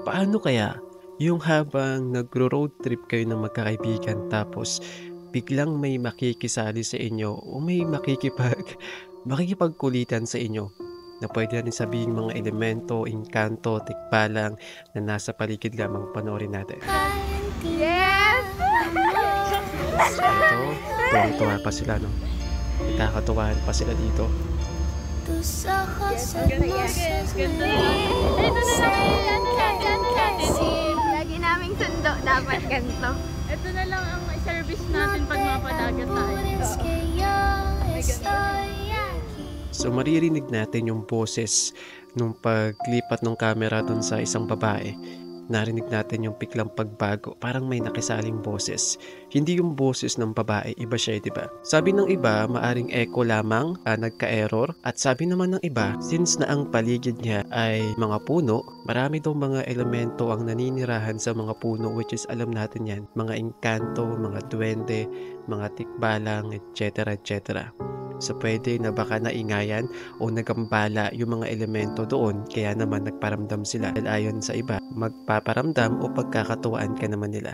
Paano kaya yung habang nagro-road trip kayo ng magkakaibigan tapos biglang may makikisali sa inyo o may makikipagkulitan sa inyo na puwede natin sabihing mga elemento, engkanto, tikbalang na nasa paligid lamang, panoorin natin. Yes! So ito, tuwang-tuwa pa sila 'no, nagkakatuwahan pa sila dito. Yes, ganda yan. Ganda. Ay, ito na lang. Lagi naming sundo, dapat ganito. Ito na lang ang service natin pag mapadagat tayo. May ganun. So maririnig natin yung boses nung paglipat ng camera dun sa isang babae. Narinig natin yung biglang pagbago, parang may nakisaling boses. Hindi yung boses ng babae, iba siya, 'di ba? Sabi ng iba, maaring echo lamang, nagka-error. At sabi naman ng iba, since na ang paligid niya ay mga puno, marami daw mga elemento ang naninirahan sa mga puno, which is alam natin 'yan, mga engkanto, mga duwende, mga tikbalang, etc. etc. So pwede na baka naingayan o nagambala yung mga elemento doon, kaya naman nagparamdam sila. Dahil ayon sa iba, magpaparamdam o pagkakatuwaan ka naman nila.